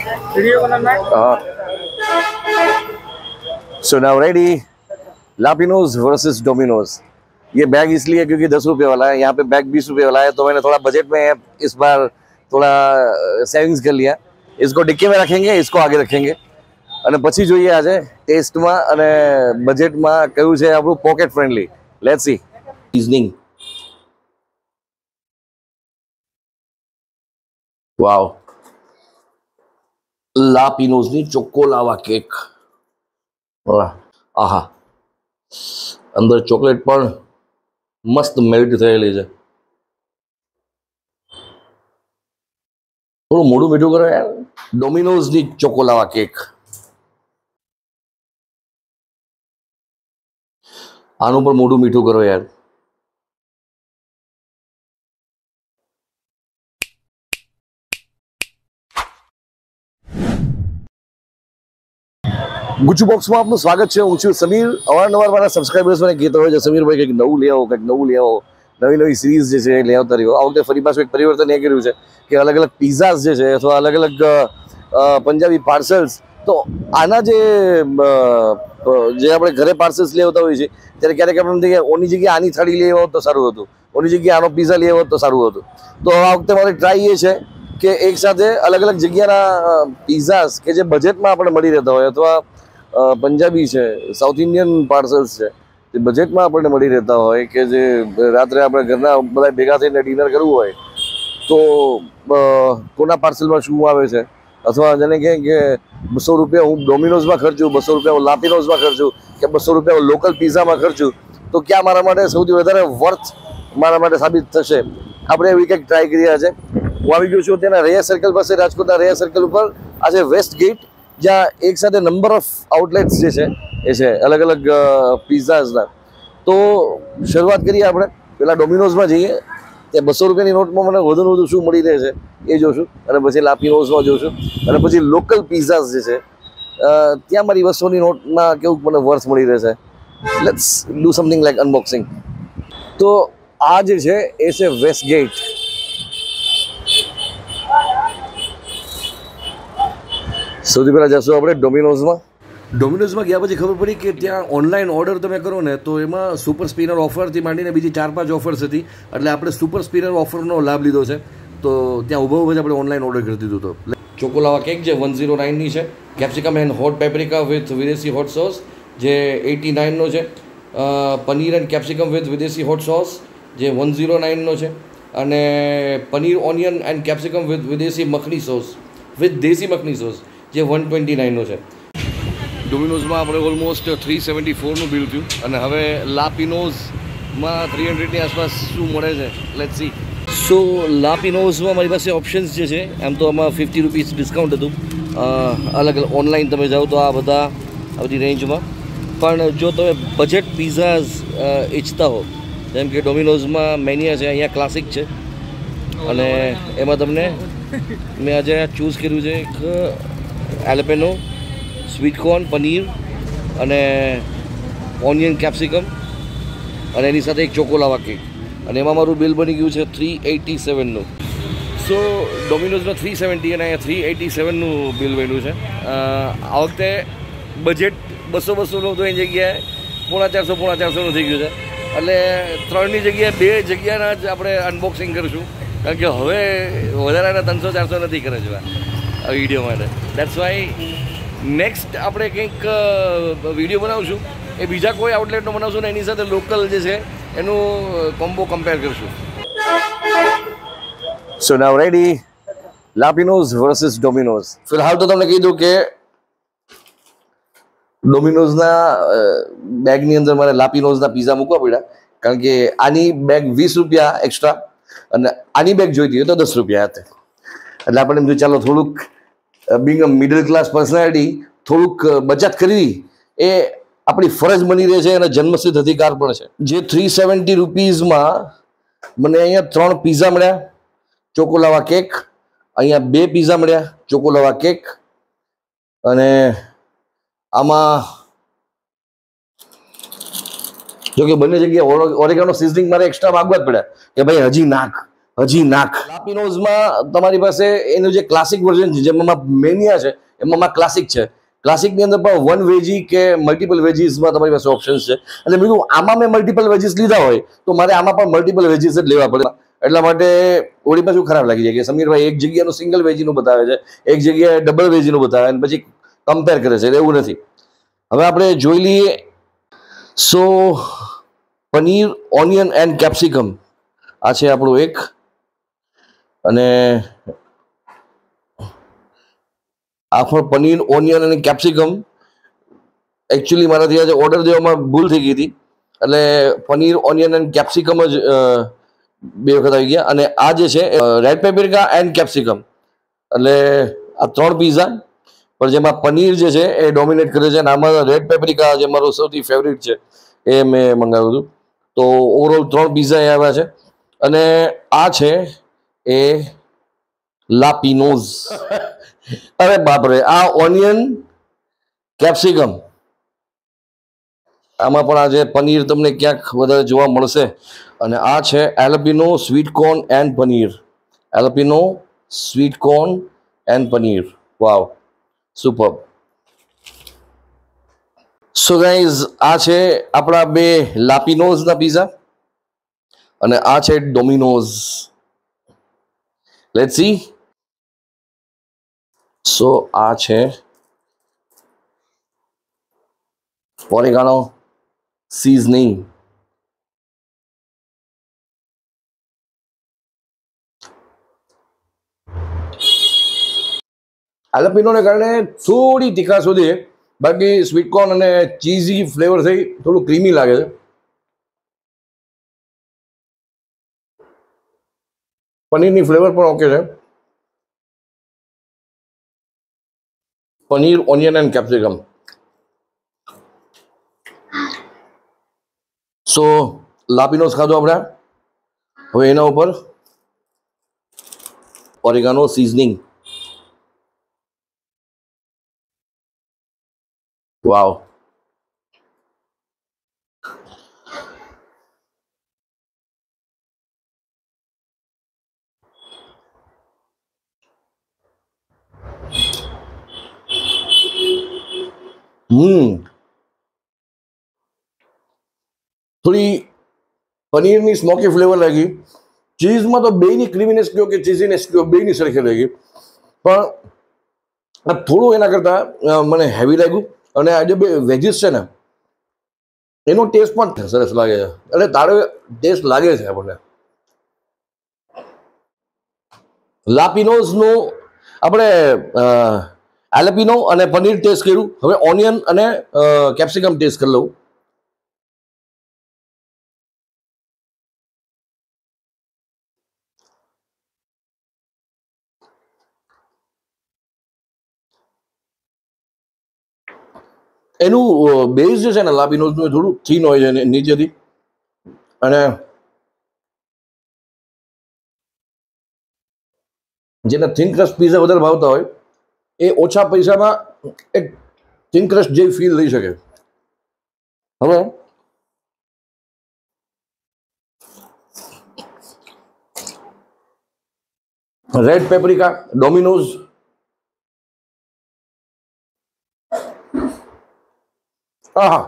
Video बनाना so now ready La Pino'z versus Domino's. ये bag इसलिए क्योंकि 10 रुपये वाला है, यहाँ पे बैग 20 रुपये वाला है, तो मैंने थोड़ा बजट में इस बार थोड़ा सेविंग्स कर लिया। इसको डिक्की में रखेंगे, इसको आगे रखेंगे અને પછી જોઈએ આજે ટેસ્ટમાં અને બજેટમાં કયું છે આપણું pocket friendly. Let's see. Seasoning wow, લાપિનોઝની ચોકો લાવા કેક. આહા, અંદર ચોકલેટ પણ મસ્ત મેલ્ટ થયેલી છે. થોડું મોડું મીઠું કરો યાર. ડોમિનોઝની ચોકો લાવા કેક. આનું પણ મોઢું મીઠું કરો યાર. ગુજ્જુ બોક્સમાં આપનું સ્વાગત છે. હું છું સમીર. અવારનવાર મારા સબસ્ક્રાઈબર્સ મને કહેતા હોય છે, સમીરભાઈ કંઈક નવું લઈ આવો, કંઈક નવું લઈ આવો, નવી નવી સિરીઝ જે છે એ લઈ આવતા રહ્યો. આ વખતે ફરી પાછું એક પરિવર્તન એ કર્યું છે કે અલગ અલગ પિઝાઝ જે છે અથવા અલગ અલગ પંજાબી પાર્સલ્સ, તો આના જે આપણે ઘરે પાર્સલ્સ લઈ આવતા હોઈએ છીએ ત્યારે ક્યારેક આપણે એમ થાય કે ઓની જગ્યાએ આની થાળી લઈ આવો તો સારું હતું, ઓની જગ્યાએ આનો પિઝા લઈ આવો તો સારું હતું. તો આ વખતે મારી ટ્રાય એ છે કે એક સાથે અલગ અલગ જગ્યાના પિઝાઝ કે જે બજેટમાં આપણે મળી રહેતા હોય, અથવા પંજાબી છે, સાઉથ ઇન્ડિયન પાર્સલ્સ છે જે બજેટમાં આપણને મળી રહેતા હોય, કે જે રાત્રે આપણે ઘરના બધા ભેગા થઈને ડિનર કરવું હોય તો કોના પાર્સલમાં શું આવે છે, અથવા જેને કહે કે 200 રૂપિયા હું ડોમિનોઝમાં ખર્ચું, 200 રૂપિયા હું લાપિનોઝમાં ખર્ચું, કે 200 રૂપિયા હું લોકલ પિઝામાં ખર્ચું, તો ક્યાં મારા માટે સૌથી વધારે વર્થ મારા માટે સાબિત થશે. આપણે એવી કંઈક ટ્રાય કર્યા છે. હું આવી ગયો છું ત્યાંના રૈયા સર્કલ પાસે, રાજકોટના રૈયા સર્કલ ઉપર. આજે વેસ્ટ ગેટ, જ્યાં એક સાથે નંબર ઓફ આઉટલેટ્સ જે છે એ છે અલગ અલગ પિઝાઝના. તો શરૂઆત કરીએ આપણે. પહેલાં ડોમિનોઝમાં જઈએ, ત્યાં 200 રૂપિયાની નોટમાં મને વધુ વધુ શું મળી રહે છે એ જોશું, અને પછી લાપિનોઝમાં જોશું, અને પછી લોકલ પિઝાઝ જે છે ત્યાં મારી 200ની નોટમાં કેવું મને વર્થ મળી રહે છે. Let's do something like unboxing. તો આ જે છે એ છે વેસ્ટ ગેટ. સૌથી પહેલાં જશું આપણે ડોમિનોઝમાં. ડોમિનોઝમાં ગયા પછી ખબર પડી કે ત્યાં ઓનલાઈન ઓર્ડર તમે કરો ને તો એમાં સુપર સ્પિનર ઓફરથી માંડીને બીજી 4-5 ઓફર્સ હતી, એટલે આપણે સુપર સ્પિનર ઓફરનો લાભ લીધો છે. તો ત્યાં ઊભા ઊભા જ આપણે ઓનલાઈન ઓર્ડર કરી દીધું. તો ચોકોલાવા કેક જે 109ની છે, capsicum and hot paprika with વિદેશી હોટ સોસ જે 89નો છે, પનીર એન્ડ કેપ્સિકમ વિથ વિદેશી હોટ સોસ જે 109નો છે, અને paneer onion and capsicum with વિદેશી મખની સોસ વિથ દેશી મખની સોસ જે 129નો છે. ડોમિનોઝમાં આપણે ઓલમોસ્ટ 374નું બિલ થયું, અને હવે લાપિનોઝમાં 300ની આસપાસ શું મળે છે, લેટ્સ સી. સો લાપિનોઝમાં મારી પાસે ઓપ્શન્સ જે છે, એમ તો આમાં 50 રૂપીસ ડિસ્કાઉન્ટ હતું. અલગ અલગ ઓનલાઈન તમે જાઓ તો આ બધી રેન્જમાં. પણ જો તમે બજેટ પિઝાઝ ઈચ્છતા હો, જેમ કે ડોમિનોઝમાં મેનિયા છે, અહીંયા ક્લાસિક છે, અને એમાં તમને મેં આજે ચૂઝ કર્યું છે એક એલેપેનો સ્વીટ કોર્ન પનીર અને ઓનિયન કેપ્સિકમ, અને એની સાથે એક ચોકોલાવા કેક, અને એમાં મારું બિલ બની ગયું છે 387નું. સો ડોમિનોઝમાં 370 અને અહીંયા 387નું બિલ બન્યું છે. આ વખતે બજેટ 200-200નું હતું, એની જગ્યાએ 450-450નું થઈ ગયું છે. એટલે 3ની જગ્યાએ 2 જગ્યાના જ આપણે અનબોક્સિંગ કરીશું, કારણ કે હવે વધારાના 300-400 નથી કરે છે આ વિડીયો માટે. દેટ્સ વાય નેક્સ્ટ આપણે કંઈક વિડીયો બનાવશું, એ બીજા કોઈ આઉટલેટનો બનાવશું ને એની સાથે લોકલ જે છે એનું કોમ્બો કમ્પેર કરીશું. સો નાઉ રેડી લાપિનોઝ વર્સિસ ડોમિનોઝ. ફિલહાલ તો તમને કહી દઉં કે ડોમિનોઝના બેગની અંદર મારે લાપિનોઝના પિઝા મૂકવા પડ્યા, કારણ કે આની બેગ 20 રૂપિયા એક્સ્ટ્રા, અને આની બેગ જોઈતી હોય તો 10 રૂપિયા હતા. એટલે આપણે એમ જો ચાલો થોડુંક being a middle class personality થોડુંક બચત કરવી એ આપણી ફરજ બની રહે છે, અને જન્મસિદ્ધ અધિકાર પણ છે. જે 370 રૂપીઝમાં મને અહીંયા 3 પિઝા મળ્યા ચોકોલાવા કેક, અહીંયા 2 પિઝા મળ્યા ચોકોલાવા કેક, અને આમાં જો કે બંને જગ્યાએ ઓરેગાનો સિઝનિંગ મારે એક્સ્ટ્રા માગવા જ પડ્યા કે ભાઈ હજી નાખ, હજી નાખ. લાપિનોઝમાં તમારી પાસે એનું જે ક્લાસિક વર્ઝન છે, જેમાં મેનિયા છે, એમાં ક્લાસિક છે. ક્લાસિકની અંદર પણ વન વેજી કે મલ્ટિપલ વેજીસમાં તમારી પાસે ઓપ્શન્સ છે. એટલે બીજું આમાં મેં મલ્ટિપલ વેજીસ લીધા હોય તો મારે આમાં પણ મલ્ટિપલ વેજીસ જ લેવા પડે. એટલા માટે ઓળી પાછું ખરાબ લાગી જાય કે સમીરભાઈ એક જગ્યાનું સિંગલ વેજીનું બતાવે છે, એક જગ્યાએ ડબલ વેજીનું બતાવે અને પછી કમ્પેર કરે છે. એવું નથી. હવે આપણે જોઈ લઈએ. સો પનીર, ઓનિયન એન્ડ કેપ્સિકમ આ છે આપણું એક. અને આખો પનીર, ઓનિયન અને કેપ્સિકમ એકચ્યુઅલી મારાથી આજે ઓર્ડર દેવામાં ભૂલ થઈ ગઈ હતી. એટલે પનીર, ઓનિયન એન્ડ કેપ્સિકમ જ બે વખત આવી ગયા. અને આ જે છે રેડ પેપ્રિકા એન્ડ કેપ્સિકમ, એટલે આ 3 પીઝા. પણ જેમાં પનીર જે છે એ ડોમિનેટ કરે છે અને આમાં રેડ પેપ્રિકા જે મારો સૌથી ફેવરિટ છે એ મેં મંગાવ્યું હતું. તો ઓવરઓલ 3 પીઝા એ આવ્યા છે. અને આ છે એ લાપિનોઝ. અરે બાપરે, આ ઓનિયન કેપ્સિકમ, આમાં પણ આજે પનીર તમને ક્યાંક વધારે જોવા મળશે. અને આ છે jalapeno sweet corn and paneer. Jalapeno sweet corn and paneer. Wow, super. So guys, આ છે આપણા 2 લાપિનોઝના પીઝા અને આ છે ડોમિનોઝ. Let's see. સો આ છે ઓરેગાનો સીઝનિંગ. એલપિનોને કારણે થોડી તીખાશ વધી, બાકી સ્વીટ કોર્ન અને ચીઝી ફ્લેવર થઈ થોડું ક્રીમી લાગે છે. પનીરની ફ્લેવર પણ ઓકે છે. Paneer, onion and capsicum. So La Pino'z ખાધો આપણે. હવે એના ઉપર ઓરેગાનો સીઝનિંગ. વાવ. થોડી પનીરની સ્મોકી ફ્લેવર લાગી. ચીઝમાં તો બેયની ક્રીમીનેસ કયો કે ચીઝીનેસ કયો, બેયની સરખી લાગી. પણ આ થોડું એના કરતાં મને હેવી લાગ્યું. અને આ જે 2 વેજીસ છે ને એનો ટેસ્ટ પણ સરસ લાગે છે. એટલે તારો ટેસ્ટ લાગે છે આપણને. લાપિનોઝનું આપણે એલપિનો અને પનીર ટેસ્ટ કર્યું. હવે ઓનિયન અને કેપ્સિકમ ટેસ્ટ કરી લઉં. એનું બેઝ જે છે ને લાપિનોઝનું થોડું થીન હોય છે નીચેથી. અને જેને થિન ક્રસ્ટ પીઝા વધારે ભાવતા હોય એ ઓછા પૈસામાં એક થિન ક્રસ્ટ જેવી ફીલ લઈ શકે. હવે રેડ પેપ્રિકા, ડોમિનોઝ. હા,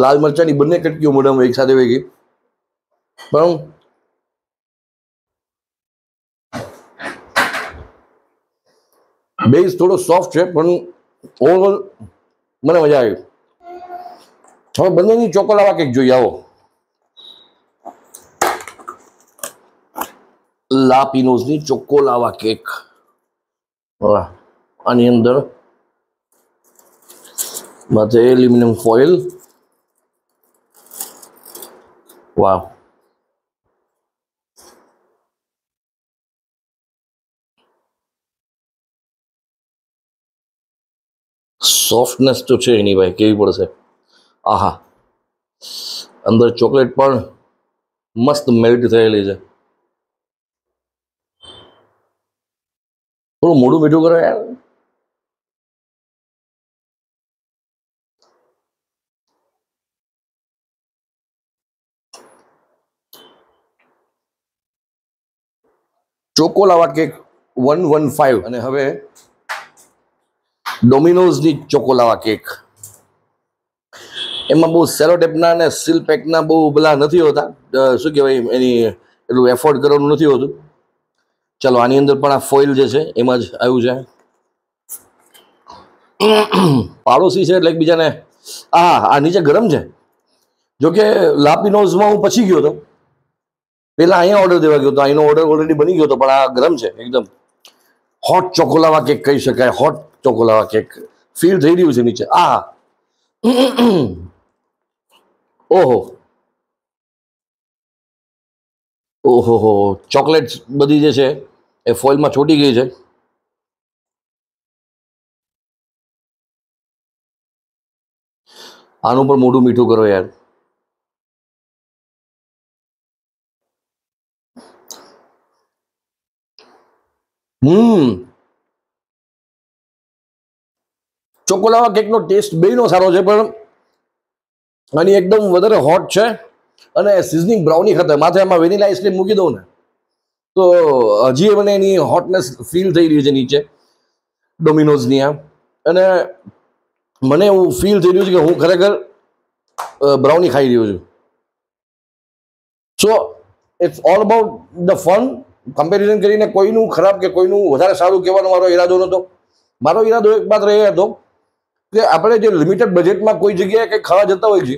લાલ મરચાની બંને કટકીઓ મોઢામાં એક સાથે વહી ગઈ. પણ બેઝ થોડો સોફ્ટ છે, પણ ઓવરઓલ મને મજા આવી. હવે બંનેની ચોકોલાવા કેક જોઈએ. આવો. લાપિનોઝની ચોકોલાવા કેક. આની અંદર માથે એલ્યુમિનિયમ ફોઇલ. વાહ. સોફ્ટનેસ તો છે એની ભાઈ, કેવી પડશે. આહા, અંદર ચોકલેટ પણ મસ્ત મેલ્ટ થયેલી છે. થોડું મોઢું મીઠું કરો યાર. Choco lava cake 115. અને હવે ડોમિનોઝની ચોકોલાવા કેક. એમાં બહુ સેલોટેપના અને સીલ પેકના બહુ પેલા નથી હોતા, શું કહેવાય એની એટલું એફોર્ડ કરવાનું નથી હોતું. ચલો આની અંદર પણ આ ફોઇલ જે છે એમાં જ આવ્યું છે. પાડોશી છે એટલે એકબીજાને. આ નીચે ગરમ છે. જોકે લાપિનોઝમાં હું પછી ગયો હતો, પેલા અહીંયા ઓર્ડર દેવા ગયો હતો, અહીંનો ઓર્ડર ઓલરેડી બની ગયો હતો, પણ આ ગરમ છે એકદમ. હોટ ચોકોલાવા કેક કહી શકાય, હોટ ચોકોલાવા કેક ફીલ થઈ રહ્યું છે નીચે. ઓહો ઓહો, ચોકલેટ બધી જે છે એ ફોઇલમાં ચોટી ગઈ છે. આનું પણ મોઢું મીઠું કરો યાર. ચોકોલાવા કેકનો ટેસ્ટ બેયનો સારો છે, પણ આની એકદમ વધારે હોટ છે. અને સિઝનિંગ બ્રાઉની ખાતે માથે આમાં વેનીલા આઈસ્ક્રીમ મૂકી દઉં ને તો હજી મને એની હોટનેસ ફીલ થઈ રહી છે નીચે ડોમિનોઝની આ. અને મને એવું ફીલ થઈ રહ્યું છે કે હું ખરેખર બ્રાઉની ખાઈ રહ્યો છું. So it's all about the fun. Comparison કરીને કોઈનું ખરાબ કે કોઈનું વધારે સારું કહેવાનો મારો ઈરાદો નહોતો. મારો ઈરાદો એક માત્ર એ હતો કે આપણે જે લિમિટેડ બજેટમાં કોઈ જગ્યાએ કંઈક ખાવા જતા હોય છે,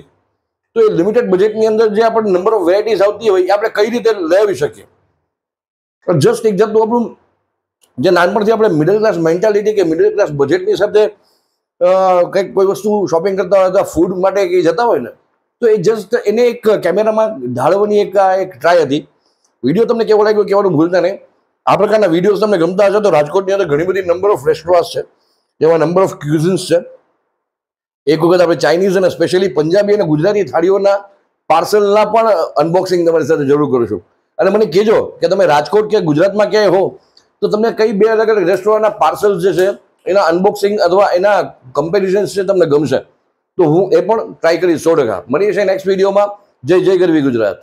તો એ લિમિટેડ બજેટની અંદર જે આપણે નંબર ઓફ વેરાયટીઝ આવતી હોય એ આપણે કઈ રીતે લેવી શકીએ. જસ્ટ એક જાતનું આપણું જે નાનપણથી આપણે મિડલ ક્લાસ મેન્ટાલિટી કે મિડલ ક્લાસ બજેટની સાથે કંઈક કોઈ વસ્તુ શોપિંગ કરતા હોય અથવા ફૂડ માટે કંઈ જતા હોય ને, તો એ જસ્ટ એને એક કેમેરામાં ઢાળવાની એક ટ્રાય હતી. વિડીયો તમને કેવો લાગ્યો કહેવાનું ભૂલતા નહીં. આ પ્રકારના વિડીયોઝ તમને ગમતા હશે તો રાજકોટની અંદર ઘણી બધી નંબર ઓફ રેસ્ટોરન્ટ્સ છે, જેમાં નંબર ઓફ ક્યુઝિન્સ છે. એક વખત આપણે ચાઇનીઝ અને સ્પેશિયલી પંજાબી અને ગુજરાતી થાળીઓના પાર્સલના પણ અનબોક્સિંગ તમારી સાથે જરૂર કરીશું. અને મને કહેજો કે તમે રાજકોટ કે ગુજરાતમાં ક્યાંય હો તો તમને કઈ બે અલગ અલગ રેસ્ટોરન્ટના પાર્સલ્સ જે છે એના અનબોક્સિંગ અથવા એના કમ્પેરિઝન્સ છે તમને ગમશે, તો હું એ પણ ટ્રાય કરીશ 100%. મળીએ છીએ નેક્સ્ટ વિડીયોમાં. જય જય ગરવી ગુજરાત.